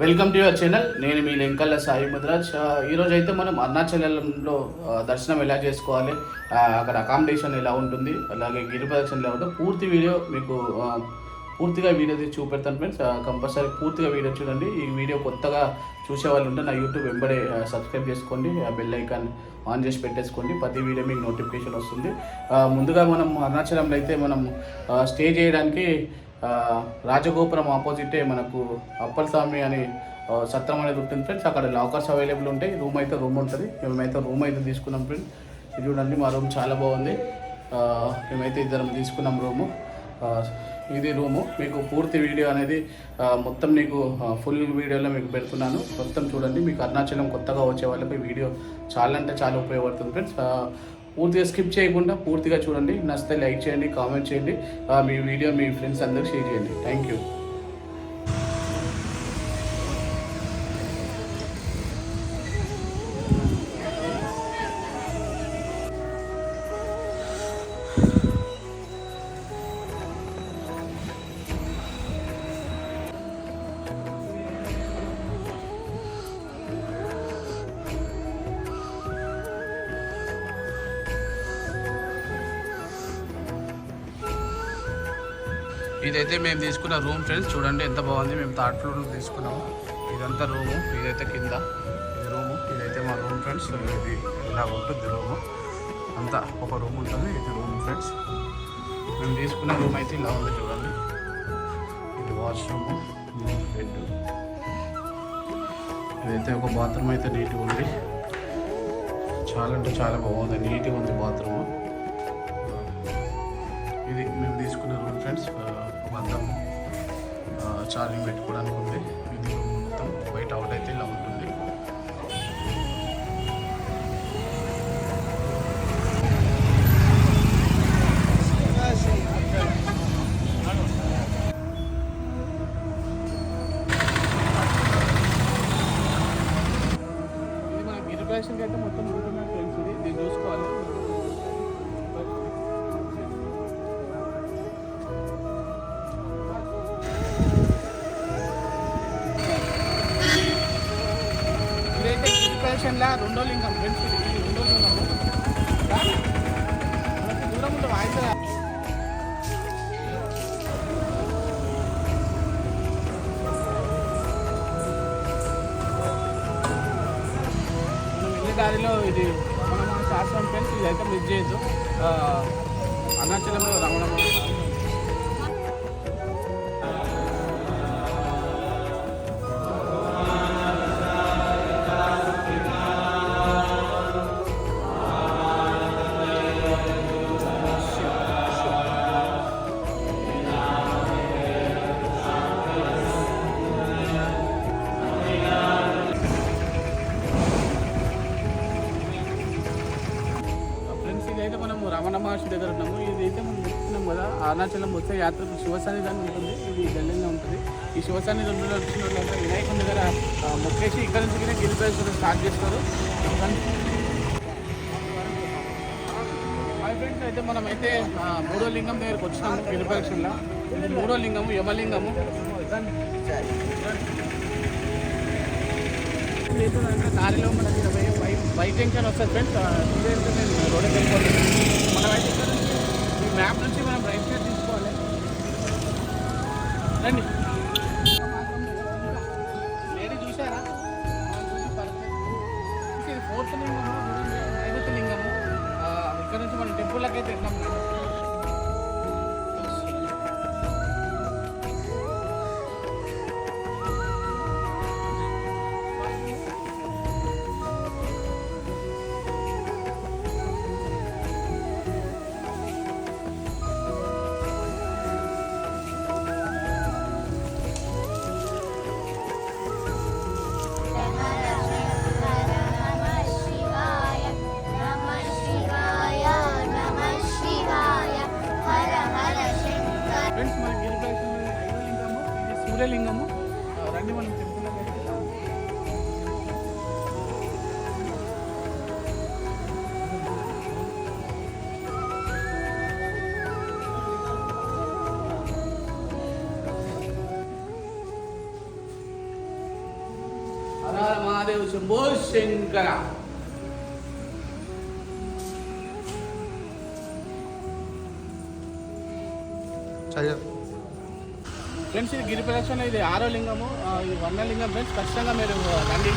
Welcome to your channel. నేను మీ లెంకల్ల సాయి ముద్రాజ్. ఈరోజు అయితే మనం అరుణాచలంలో దర్శనం ఎలా చేసుకోవాలి, అక్కడ అకామిడేషన్ ఎలా ఉంటుంది, అలాగే గిరి ప్రదక్షిణ ఎలా ఉంటుంది, పూర్తి వీడియో మీకు పూర్తిగా వీడియో తీసి చూపెడతాను ఫ్రెండ్స్. కంపల్సరీ పూర్తిగా వీడియో చూడండి. ఈ వీడియో కొత్తగా చూసే వాళ్ళు ఉంటే నా యూట్యూబ్ వెంబడే సబ్స్క్రైబ్ చేసుకోండి, ఆ బెల్ ఐకాన్ ఆన్ చేసి పెట్టేసుకోండి. ప్రతి వీడియో మీకు నోటిఫికేషన్ వస్తుంది. ముందుగా మనం అరుణాచలంలో అయితే మనం స్టే చేయడానికి రాజగోపురం ఆపోజిటే మనకు అప్పల్ స్వామి అని సత్రం అనేది ఉంటుంది ఫ్రెండ్స్. అక్కడ లాకర్స్ అవైలబుల్ ఉంటాయి. రూమ్ ఉంటుంది. మేమైతే రూమ్ అయితే తీసుకున్నాం ఫ్రెండ్స్. ఇది చూడండి, మా రూమ్ చాలా బాగుంది. మేమైతే ఇద్దరం తీసుకున్నాం రూము. ఇది రూము. మీకు పూర్తి వీడియో అనేది మొత్తం మీకు ఫుల్ వీడియోలో మీకు పెడుతున్నాను. మొత్తం చూడండి. మీకు అరుణాచలం కొత్తగా వచ్చే వాళ్ళకి వీడియో చాలా అంటే చాలా ఉపయోగపడుతుంది ఫ్రెండ్స్. పూర్తిగా స్కిప్ చేయకుండా పూర్తిగా చూడండి. నచ్చితే లైక్ చేయండి, కామెంట్ చేయండి, మీ వీడియో మీ ఫ్రెండ్స్ అందరికి షేర్ చేయండి. Thank you. ఇదైతే మేము తీసుకున్న రూమ్ ఫ్రెండ్స్. చూడండి ఎంత బాగుంది. మేము థర్డ్ ఫ్లోర్లో తీసుకున్నాము. ఇదంతా రూము. ఇదైతే కింద ఇది రూము. ఇదైతే మా రూమ్ ఫ్రెండ్స్. ఇది ఇలా ఉంటుంది రూము. అంతా ఒక రూమ్ ఉంటుంది. ఇది రూమ్ ఫ్రెండ్స్. మేము తీసుకున్న రూమ్ అయితే ఇలా ఉంది చూడండి. ఇది వాష్రూము, బెడ్. ఇదైతే ఒక బాత్రూమ్ అయితే నీట్గా ఉంది. చాలా అంటే చాలా బాగుంది. నీట్గా ఉంది బాత్రూము. ఇది మేము తీసుకున్న రూమ్ ఫ్రెండ్స్. మొత్తం చార్జింగ్ పెట్టుకోవడానికి ఉంది. ఇది మొత్తం బయట అవుట్ అయితే ఇలా ఉంటుంది. ఇది మన గిరి ప్రదక్షిణకి అయితే మొత్తం ఉంటున్నాయి ఫ్రెండ్స్. ఇది చూసుకోవాలి. రెండో లింగం ఫ్రెండ్స్. ఇది రెండో లింగము. మనకి దూరం ఉంటుంది వాయిస్. మనం వెళ్ళే దారిలో ఇది రమణ శాస్త్రం ఫ్రెండ్స్. ఇదైతే మిస్ చేయొద్దు. అరుణాచలంలో రమణ రమణ మహర్షి దగ్గర ఉన్నాము. ఇదైతే మనం చెప్తున్నాం కదా, అరుణాచలం వచ్చే యాత్రకు శివసన్నిధానం ఉంటుంది. ఇది ఢిల్లీలో ఉంటుంది. ఈ శివసన్నిధానంలో వచ్చిన వాళ్ళంతా వినాయకుని దగ్గర మొక్కేసి ఇక్కడ నుంచి గిరి ప్రదక్షిణ స్టార్ట్ చేస్తారు. హాయ్ ఫ్రెండ్స్, అయితే మనమైతే మూడో లింగం దగ్గరికి వచ్చినాము. గిరి ప్రదక్షిణలో ఇది మూడో లింగము, యమలింగము. దారిలో మనకి బైక్ టెన్షన్ వస్తుంది ఫ్రెండ్స్. నేను రోడ్డుకి వెళ్ళిపోతాను. మనమైతే ఇక్కడ నుంచి ఈ మ్యాప్ నుంచి మనం రైట్ సైడ్ తీసుకోవాలి. రండి. లేడీ చూసారా? ఇది ఫోర్త్ లింగము, ఐదవ లింగము. ఇక్కడ నుంచి మనం టెంపుల్కి అయితే వెళ్ళాము. సూర్యలింగము. రండి మనం టెంపుల్లోకి అయితే మహాదేవ్ శంభో శంకర. ఫ్రెండ్స్ ఇది గిరి ప్రదక్షిణ, ఇది 6వ లింగము, ఇది వర్ణలింగం ఫ్రెండ్స్. ఖచ్చితంగా మీరు రండి.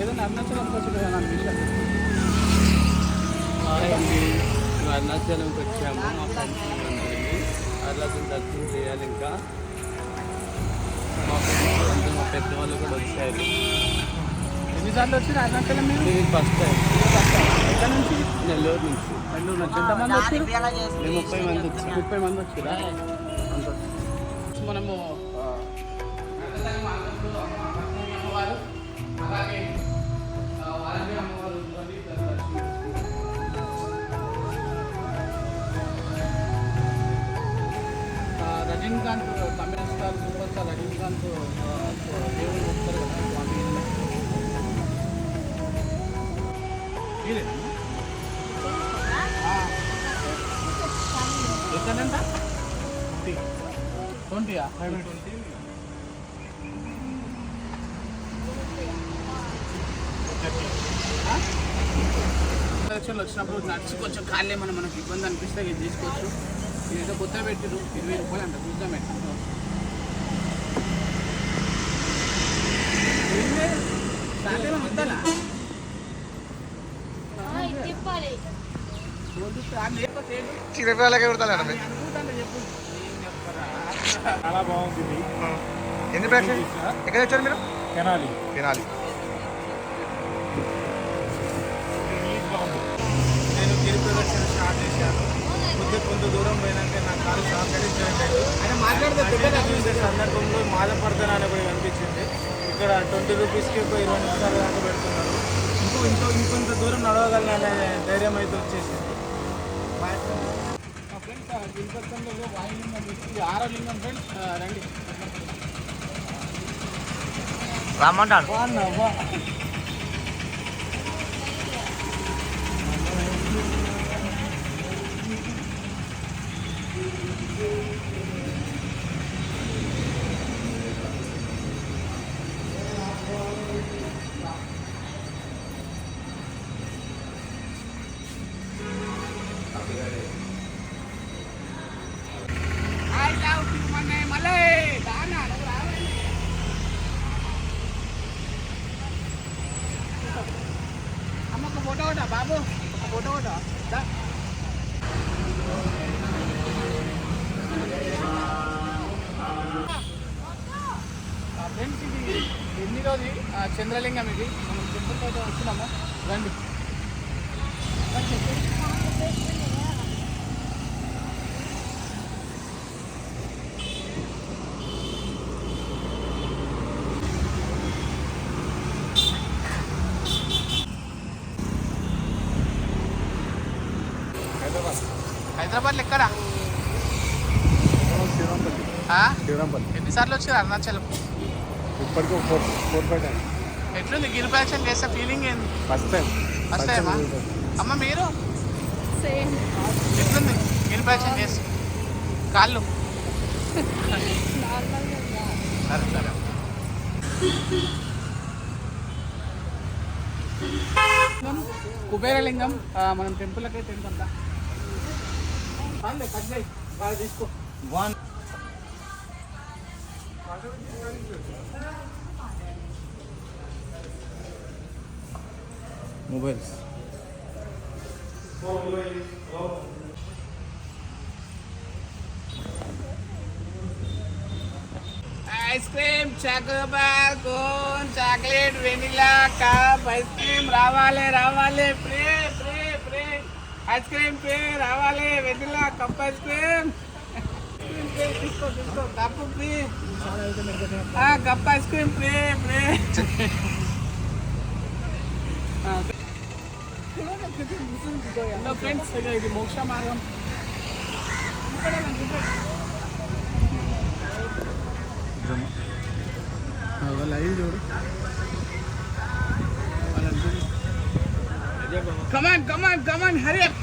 ఏదైనా అరుణాచలంకి వచ్చి అనిపించాలి. అరుణాచలంకి వచ్చాము, మా ఫ్రెండ్స్ అరుణాచలం దర్శనం చేయాలి. ఇంకా మా ఫ్రెండ్స్ అందరూ మా పెద్దవాళ్ళు కూడా వచ్చారు. ఎన్నిసార్లు వచ్చిన అరుణాచలం మీరు? First time. ఎక్కడ నుంచి? నెల్లూరు నుంచి. నెల్లూరు నుంచి. ఎంతమంది వచ్చారు? మేము 30 మంది వచ్చాము. 30 మంది వచ్చారా? మనము అలాగే రజనీకాంత్, తమిళ స్టార్ సూపర్ స్టార్ రజనీకాంత్ దేవుడు వస్తారు కదా స్వామి. ఎక్కడంట? 20. వచ్చినప్పుడు నడిచి కొంచెం కాళ్ళే మనకు ఇబ్బంది అనిపిస్తే ఇది తీసుకోవచ్చు. ఇదేదో కొత్త పెట్టిరు, 20 రూపాయలు అంట. చూద్దాం ఎట్లా వద్దాలా 20 రూపాయలకే కుడతాను. చాలా బాగుంది. ఎన్ని ప్లేట్లు ఎక్కడ వచ్చారు మీరు? తెనాలి. నేను గిరి ప్రదక్షిణ స్టార్ట్ చేశాను. కొంత దూరం పోయినాక నా కాలు సహకరించలేదు. సందర్భంలో మాదపడతాను అని కూడా కనిపించింది. ఇక్కడ 20 రూపీస్కి ఒక 20 నిమిషాలు దాకా పెడుతున్నారు. ఇంకొంత దూరం నడవగలననే ధైర్యం అయితే వచ్చేసింది. మా ఫ్రెండ్స్ గిరిపత్రంలో వాయులింగం ఇది 6వ లింగం ఫ్రెండ్స్. రండి రమ్మంటాను. అమ్మ ఒక ఫోటో కూడా బాబు, ఒక ఫోటో కూడా. ఫ్రెండ్స్ ఇది 8వ చంద్రలింగం. ఇది మనం టెంపుల్తో వచ్చినాము. రండి. హైదరాబాద్లో ఎక్కడ? ఎన్నిసార్లు వచ్చారు అరుణాచలం? ఇప్పటికీ 4-5 టైం. ఎట్లుంది గిరి ప్రదక్షిణ చేస్తే ఫీలింగ్ ఏంది? ఫస్ట్ టైమా? అమ్మ మీరు ఎట్లుంది గిరి ప్రదక్షిణ చేస్తే కాళ్ళు? సరే సరే. కుబేరలింగం మనం టెంపుల్కి అయితే ఎంత కట్ చేయి బాగా తీసుకో. Mobiles ice cream, Choco Bar, cone, chocolate, vanilla, cup ice cream రావాలి ప్రే ఐస్ క్రీమ్ ప్రే రావాలి. వెనిలా కప్ ఐస్ క్రీమ్ తీసుకో కప్పు ప్రే కప్ ఐస్ క్రీమ్ ప్రే హలో ఫ్రెండ్స్, ఇది మోక్ష మార్గం. లైవ్ చూడు. కమాన్ హరి అప్.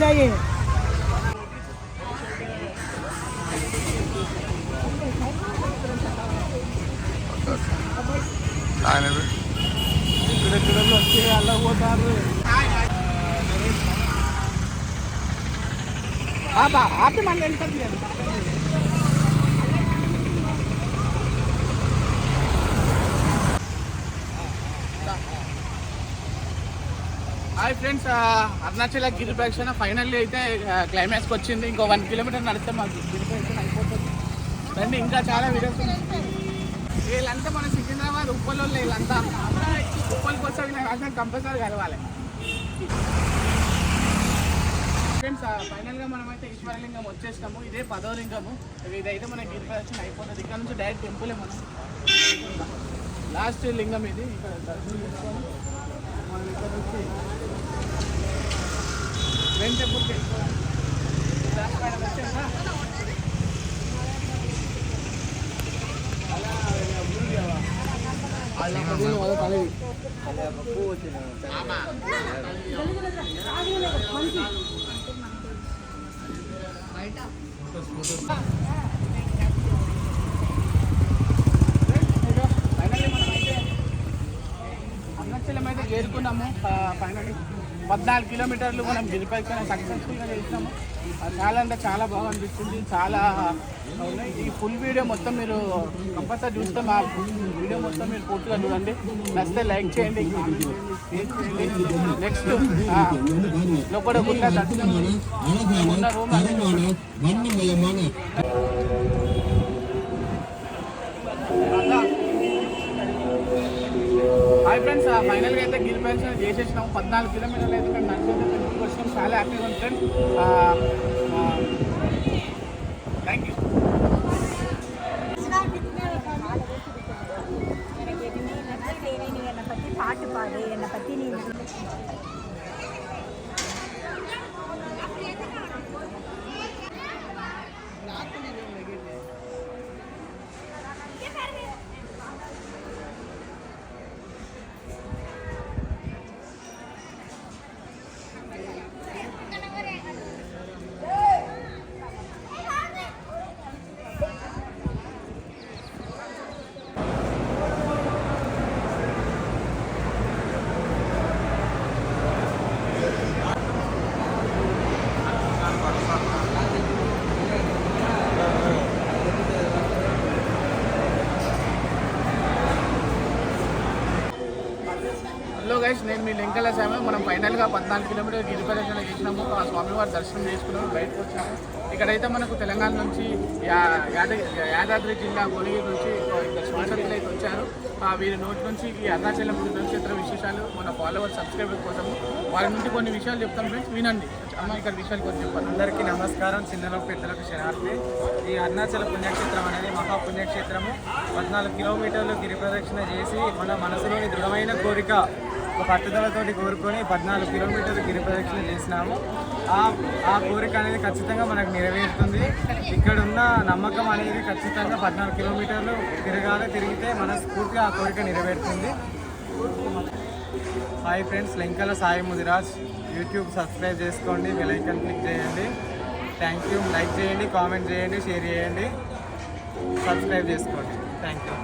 चाहिए आप ही मान कर दिया హాయ్ ఫ్రెండ్స్, అరుణాచల గిరి ప్రదక్షిణ ఫైనల్లీ అయితే క్లైమాక్స్కి వచ్చింది. ఇంకో 1 కిలోమీటర్ నడిస్తే మాకు గిరి ప్రదక్షిణ అయిపోతుంది. రండి, ఇంకా చాలా వీడియోస్ ఉన్నాయి. వీళ్ళంతా మన సికింద్రాబాద్ ఉప్పల్లో వీళ్ళంతా ఉప్పల్కి వస్తే వీళ్ళంతా కంపల్సరీ కలవాలి. ఫ్రెండ్స్, ఫైనల్గా మనమైతే ఈశ్వరలింగం వచ్చేసినాము. ఇదే 10వ లింగము. ఇదైతే మన గిరి ప్రదక్షిణ అయిపోతుంది. ఇక్కడ నుంచి డైరెక్ట్ టెంపులే మనం లాస్ట్ లింగం ఇది. ఇక్కడ దర్శనం చేసుకొని మనం ఇక్కడ నుంచి మెయిన్ టెంపుల్కి లాస్ట్ పైన వచ్చాక అరుణాచలం అయితే చేరుకున్నాము. ఫైనల్లీ 14 కిలోమీటర్లు మనం గిరి ప్రదక్షిణ సక్సెస్ఫుల్గా చేసినాము. చాలా అంటే చాలా బాగా అనిపిస్తుంది. చాలా ఉన్నాయి. ఈ ఫుల్ వీడియో మొత్తం మీరు కంపల్సరీ చూస్తే మా వీడియో మొత్తం మీరు పూర్తిగా చూడండి. నచ్చితే లైక్ చేయండి, కామెంట్ చేయండి, షేర్ చేయండి. నెక్స్ట్ లోపల గుండా దర్శనం ఉన్న రూమ్ హాయ్ ఫ్రెండ్స్, ఫైనల్గా అయితే గిరి ప్రదక్షిణ చేసేసినాము. 14 కిలోమీటర్లు అయితే ఇక్కడ నడిచేది వచ్చినాం. చాలా హ్యాపీగా ఉంది ఫ్రెండ్స్. Thank you. பாட்டு பாடு என்னை பற்றி நீ హలో గైస్, నేను మీ లెంకల సామె. మనం ఫైనల్గా 14 కిలోమీటర్లు గిరి ప్రదక్షిణ చేసినాము. ఆ స్వామివారి దర్శనం చేసుకున్నాము. బయటకు వచ్చాము. ఇక్కడైతే మనకు తెలంగాణ నుంచి యాదాద్రి జిల్లా గోలిగిరి నుంచి ఇద్దరు స్పాన్సర్లు అయితే వచ్చారు. వీరి నోటి నుంచి ఈ అరుణాచలం పుణ్యక్షేత్ర విశేషాలు మన ఫాలోవర్స్ సబ్స్క్రైబర్ కోసము వారి నుంచి కొన్ని విషయాలు చెప్తాం ఫ్రెండ్స్, వినండి. అమ్మ ఇక్కడ విషయాలు కొంచెం చెప్పండి. అందరికీ నమస్కారం. చిన్నలకు పెద్దలకు శనార్థి. ఈ అరుణాచల పుణ్యక్షేత్రం అనేది మహాపుణ్యక్షేత్రము. 14 కిలోమీటర్లు గిరి ప్రదక్షిణ చేసి మన మనసులోని దృఢమైన కోరిక ఒక పట్టుదలతోటి కోరుకొని 14 కిలోమీటర్లు గిరి ప్రదక్షిణ చేసినాము. ఆ కోరిక అనేది ఖచ్చితంగా మనకు నెరవేరుతుంది. ఇక్కడ ఉన్న నమ్మకం అనేది ఖచ్చితంగా 14 కిలోమీటర్లు తిరిగితే మనస్ఫూర్తిగా ఆ కోరిక నెరవేరుతుంది. Hi friends, Lenkala Sai Mudiraj. YouTube subscribe చేసుకోండి, బెల్ ఐకాన్ క్లిక్ చేయండి. Thank you. లైక్ చేయండి, కామెంట్ చేయండి, షేర్ చేయండి, సబ్స్క్రైబ్ చేసుకోండి. Thank you.